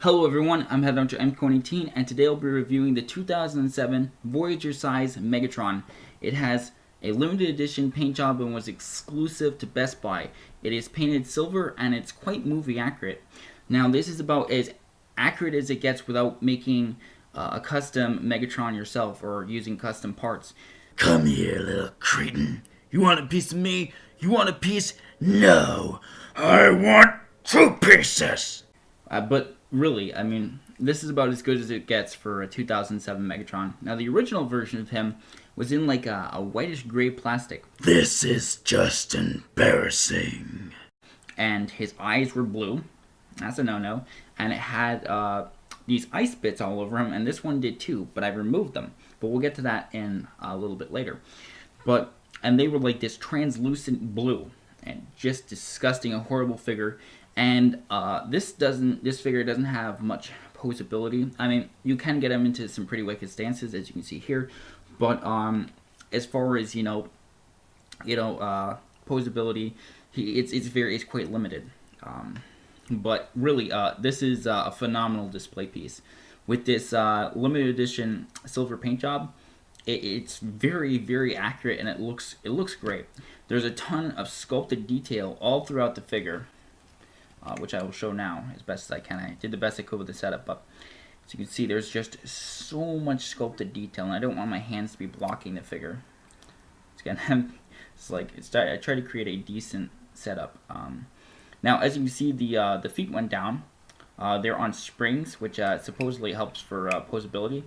Hello everyone, I'm Headhunter M18 and today I'll be reviewing the 2007 Voyager size Megatron. It has a limited edition paint job and was exclusive to Best Buy. It is painted silver and it's quite movie accurate. Now this is about as accurate as it gets without making a custom Megatron yourself or using custom parts. Come here, little cretin. You want a piece of me? You want a piece? No. I want 2 pieces. But really, I mean, this is about as good as it gets for a 2007 Megatron. Now, the original version of him was in like a whitish gray plastic. This is just embarrassing. And his eyes were blue. That's a no-no. And it had these ice bits all over him, and this one did too, but I removed them. But we'll get to that in a little bit later. And they were like this translucent blue, and just disgusting, a horrible figure. And this figure doesn't have much posability. I mean, you can get him into some pretty wicked stances, as you can see here, but as far as posability, it's quite limited. But really, this is a phenomenal display piece with this limited edition silver paint job. It's very, very accurate, and it looks great. There's a ton of sculpted detail all throughout the figure. Which I will show now as best as I can. I did the best I could with the setup, but as you can see, there's just so much sculpted detail, and I don't want my hands to be blocking the figure. Again, I tried to create a decent setup. Now, as you can see, the feet went down. They're on springs, which supposedly helps for posability.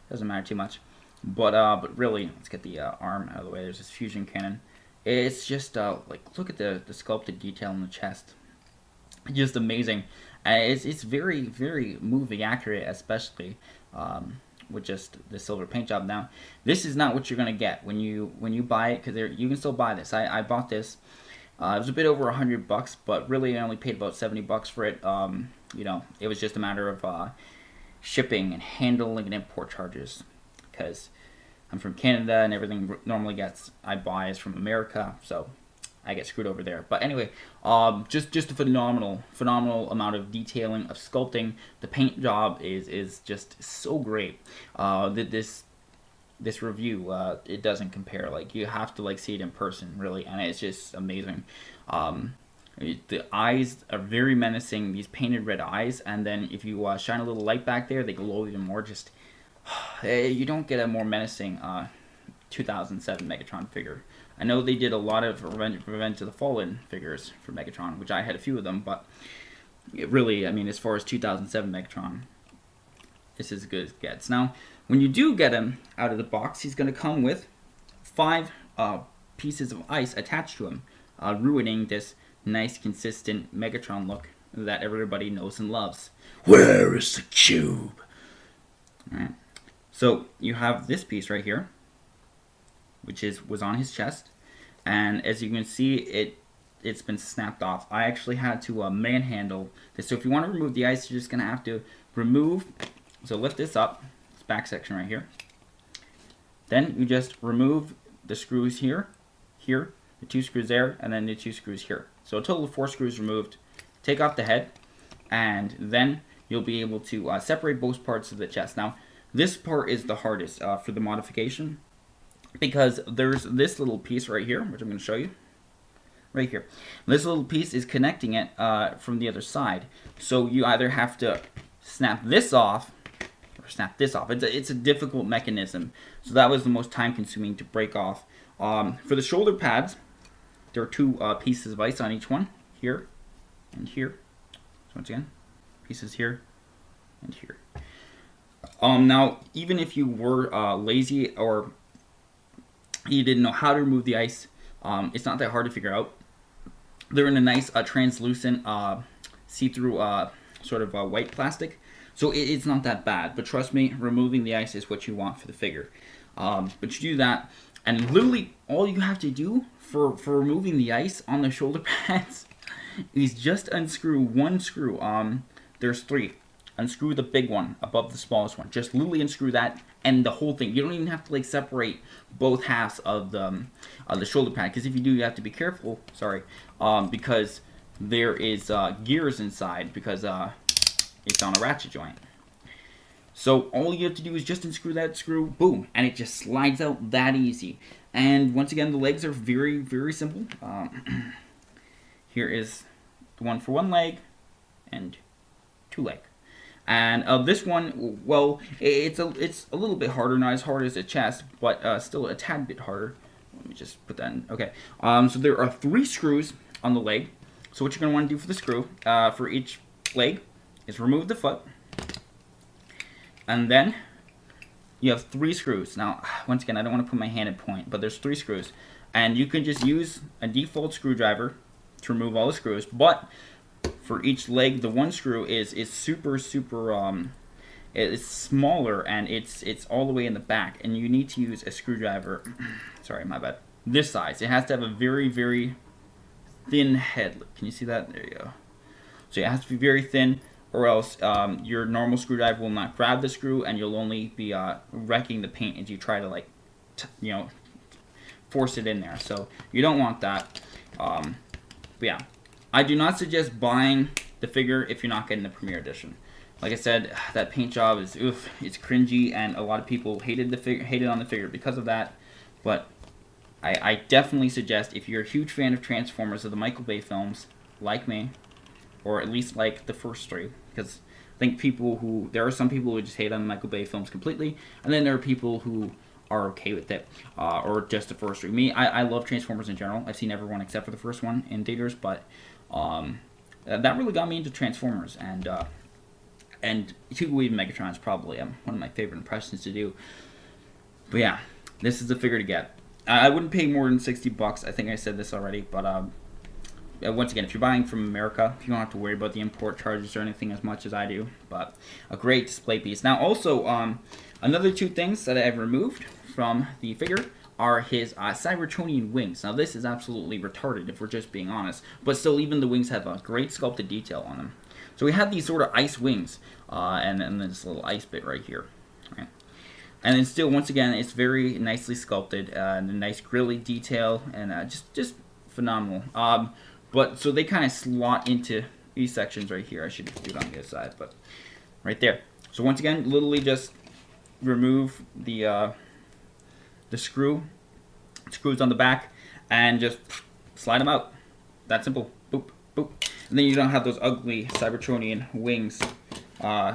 Doesn't matter too much, but really, let's get the arm out of the way. There's this fusion cannon. It's just look at the sculpted detail in the chest. Just amazing. It's very, very movie accurate, especially with just the silver paint job. Now, this is not what you're gonna get when you buy it, because you can still buy this. I bought this. It was a bit over $100, but really I only paid about $70 for it. It was just a matter of shipping and handling and import charges, because I'm from Canada and everything normally I buy is from America, so I get screwed over there. But anyway, just a phenomenal amount of detailing, of sculpting. The paint job is just so great. This review, it doesn't compare. Like, you have to see it in person, really, and it's just amazing. The eyes are very menacing, these painted red eyes, and then if you shine a little light back there, they glow even more. Just you don't get a more menacing 2007 Megatron figure. I know they did a lot of Revenge of the Fallen figures for Megatron, which I had a few of them, but really, I mean, as far as 2007 Megatron, this is as good as it gets. Now, when you do get him out of the box, he's going to come with 5 pieces of ice attached to him, ruining this nice, consistent Megatron look that everybody knows and loves. Where is the cube? Alright, so you have this piece right here, which was on his chest, and as you can see, it's been snapped off. I actually had to manhandle this. So if you want to remove the ice, you're just gonna have to remove. So lift this up, this back section right here. Then you just remove the screws here, the 2 screws there, and then the 2 screws here. So a total of 4 screws removed. Take off the head, and then you'll be able to separate both parts of the chest. Now, this part is the hardest for the modification, because there's this little piece right here, which I'm going to show you. Right here. This little piece is connecting it from the other side. So you either have to snap this off, or snap this off. It's a difficult mechanism. So that was the most time consuming to break off. For the shoulder pads, there are 2 pieces of ice on each one. Here and here. So once again, pieces here and here. Now, even if you were lazy or you didn't know how to remove the ice, it's not that hard to figure out. They're in a nice translucent see-through sort of white plastic, so it's not that bad. But trust me, removing the ice is what you want for the figure. But you do that, and literally all you have to do for removing the ice on the shoulder pads is just unscrew 1 screw. There's 3. Unscrew the big one above the smallest one. Just literally unscrew that, and the whole thing. You don't even have to separate both halves of the shoulder pad, because if you do, you have to be careful. Sorry, because there is gears inside, because it's on a ratchet joint. So all you have to do is just unscrew that screw, boom, and it just slides out that easy. And once again, the legs are very, very simple. Here is the one for one leg and two leg. And this one, well, it's a little bit harder, not as hard as the chest, but still a tad bit harder. Let me just put that in. Okay. So there are 3 screws on the leg. So what you're going to want to do for the screw, for each leg, is remove the foot. And then you have 3 screws. Now, once again, I don't want to put my hand at point, but there's 3 screws. And you can just use a default screwdriver to remove all the screws. But for each leg, the one screw is super, it's smaller, and it's all the way in the back. And you need to use a screwdriver, sorry, my bad, this size. It has to have a very, very thin head. Can you see that? There you go. So it has to be very thin, or else your normal screwdriver will not grab the screw, and you'll only be wrecking the paint as you try to, like, force it in there. So you don't want that. But yeah, I do not suggest buying the figure if you're not getting the Premier Edition. Like I said, that paint job is it's cringy, and a lot of people hated on the figure because of that. But I definitely suggest, if you're a huge fan of Transformers, of the Michael Bay films, like me, or at least like the first 3, because I think there are some people who just hate on the Michael Bay films completely, and then there are people who are okay with it, or just the first 3. Me, I love Transformers in general. I've seen everyone except for the first one in theaters, but that really got me into Transformers, and Hugo Weaving Megatron is probably one of my favorite impressions to do. But yeah, this is the figure to get. I wouldn't pay more than $60. I think I said this already, but once again, if you're buying from America, you don't have to worry about the import charges or anything as much as I do. But a great display piece. Now, also, another 2 things that I've removed from the figure are his Cybertronian wings. Now, this is absolutely retarded, if we're just being honest. But still, even the wings have a great sculpted detail on them. So we have these sort of ice wings, and then this little ice bit right here. Right? And then still, once again, it's very nicely sculpted, and a nice grilly detail, and just phenomenal. But so they kind of slot into these sections right here. I should do it on the other side, but right there. So once again, literally just remove the screws on the back, and just slide them out. That simple. Boop, boop. And then you don't have those ugly Cybertronian wings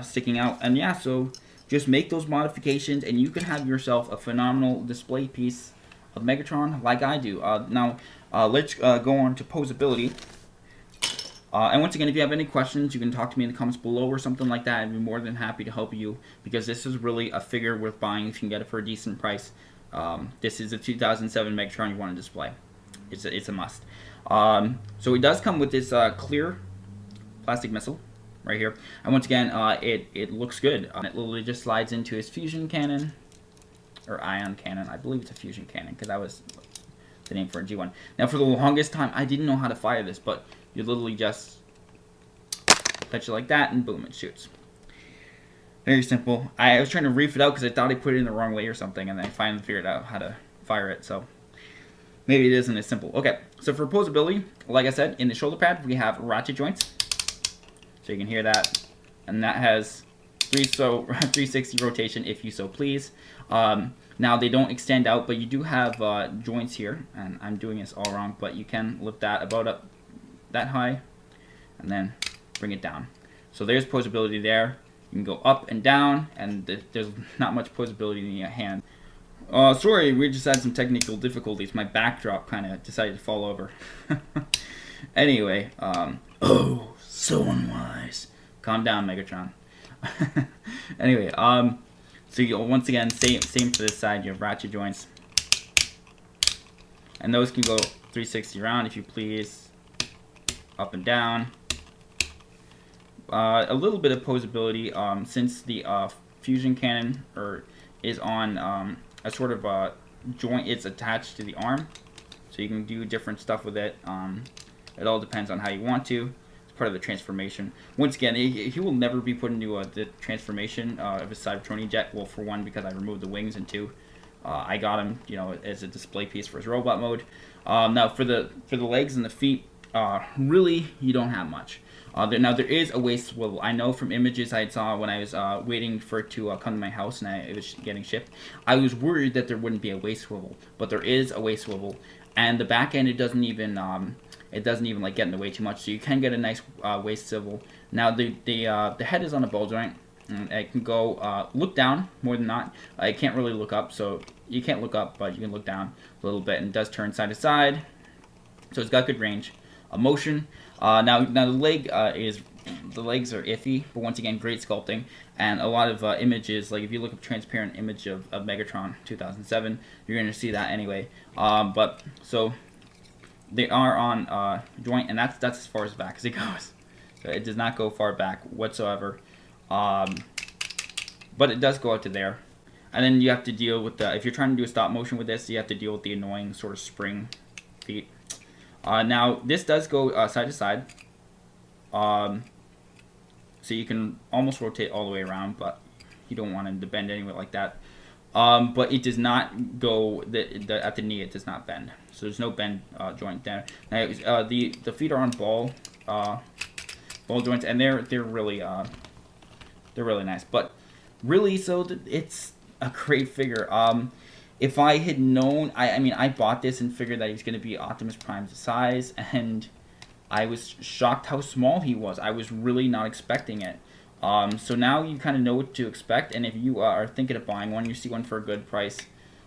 sticking out. And yeah, so just make those modifications, and you can have yourself a phenomenal display piece of Megatron, like I do. Now, let's go on to posability. And once again, if you have any questions, you can talk to me in the comments below or something like that. I'd be more than happy to help you, because this is really a figure worth buying if you can get it for a decent price. This is a 2007 Megatron you want to display. It's a must. So it does come with this clear plastic missile right here, and once again, it looks good. It literally just slides into his fusion cannon, or ion cannon. I believe it's a fusion cannon, because that was the name for a G1. Now, for the longest time, I didn't know how to fire this, but you literally just touch it like that, and boom, it shoots. Very simple. I was trying to reef it out because I thought I put it in the wrong way or something, and then I finally figured out how to fire it, so maybe it isn't as simple. Okay, so for posability, like I said, in the shoulder pad, we have ratchet joints. So you can hear that, and that has 360 rotation if you so please. Now they don't extend out, but you do have joints here, and I'm doing this all wrong, but you can lift that about up that high, and then bring it down. So there's posability there. You can go up and down, and there's not much posability in your hand. Sorry, we just had some technical difficulties. My backdrop kind of decided to fall over. Anyway, Oh, so unwise. calm down, Megatron. Anyway, so you once again, same for this side. You have ratchet joints, and those can go 360 around if you please, up and down. A little bit of posability, since the fusion cannon is on a sort of joint. It's attached to the arm, so you can do different stuff with it. It all depends on how you want to. It's part of the transformation. Once again, he will never be put into the transformation of his Cybertronian jet. Well, for one, because I removed the wings, and two, I got him, as a display piece for his robot mode. Now for the legs and the feet, really you don't have much. Now there is a waist swivel. I know from images I saw when I was waiting for it to come to my house and it was getting shipped. I was worried that there wouldn't be a waist swivel, but there is a waist swivel, and the back end it doesn't even like get in the way too much, so you can get a nice waist swivel. Now the head is on a ball joint. And it can go look down more than not. It can't really look up, so you can't look up, but you can look down a little bit, and it does turn side to side. So it's got good range of motion. Now the legs are iffy, but once again, great sculpting and a lot of images. Like if you look up transparent image of Megatron 2007, you're gonna see that anyway. But so they are on joint, and that's as far as back as it goes. So it does not go far back whatsoever. But it does go out to there. And then you have to deal with if you're trying to do a stop motion with this, you have to deal with the annoying sort of spring feet. Now, this does go side to side. So you can almost rotate all the way around, but you don't want it to bend anywhere like that. But it does not go, at the knee it does not bend. So there's no bend joint there. Now, the feet are on ball joints, and they're really nice. But really, so it's a great figure. If I had known, I mean, I bought this and figured that he was going to be Optimus Prime's size, and I was shocked how small he was. I was really not expecting it. So now you kind of know what to expect, and if you are thinking of buying one, you see one for a good price,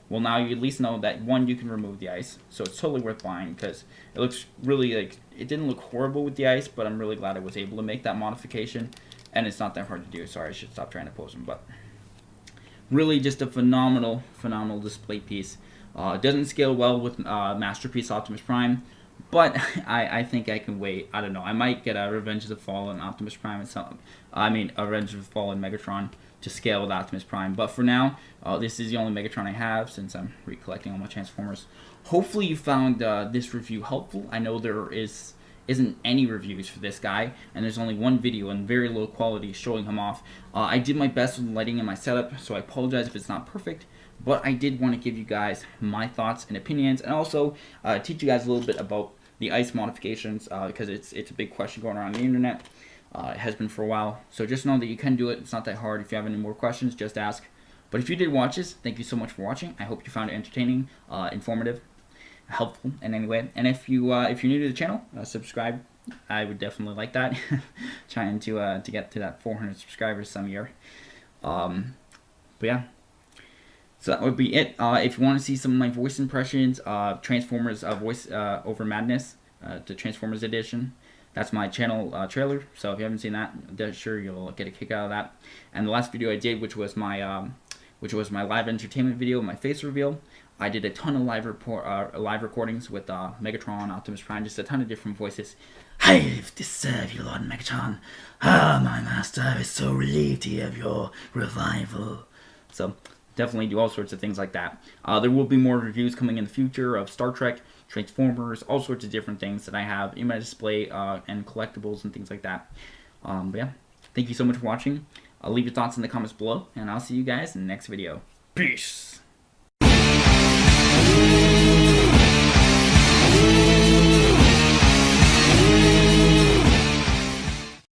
well, now you at least know that, one, you can remove the ice, so it's totally worth buying, because it looks really, like, it didn't look horrible with the ice, but I'm really glad I was able to make that modification, and it's not that hard to do. Sorry, I should stop trying to pose them, but really just a phenomenal display piece. It doesn't scale well with Masterpiece Optimus Prime, but I think I can wait. I don't know. I might get a Revenge of the Fallen Optimus Prime and something. I mean, a Revenge of the Fallen Megatron to scale with Optimus Prime. But for now, this is the only Megatron I have since I'm recollecting all my Transformers. Hopefully you found this review helpful. I know there isn't any reviews for this guy, and there's only one video in very low quality showing him off. I did my best with lighting in my setup, so I apologize if it's not perfect, but I did want to give you guys my thoughts and opinions, and also teach you guys a little bit about the ice modifications, because it's a big question going around the internet. It has been for a while, so just know that you can do it. It's not that hard. If you have any more questions, just ask. But if you did watch this, thank you so much for watching. I hope you found it entertaining, informative, helpful in any way. And if you're new to the channel, subscribe. I would definitely like that. Trying to get to that 400 subscribers some year. But yeah, so that would be it. If you want to see some of my voice impressions, Transformers voice over Madness, the Transformers edition, that's my channel trailer. So if you haven't seen that, I'm sure you'll get a kick out of that. And the last video I did, which was my live entertainment video, my face reveal, I did a ton of live recordings with Megatron, Optimus Prime, just a ton of different voices. I live to serve you, Lord Megatron. Ah, my master, I was so relieved to hear of your revival. So definitely do all sorts of things like that. There will be more reviews coming in the future of Star Trek, Transformers, all sorts of different things that I have in my display, and collectibles and things like that. But yeah, thank you so much for watching. Leave your thoughts in the comments below, and I'll see you guys in the next video. Peace.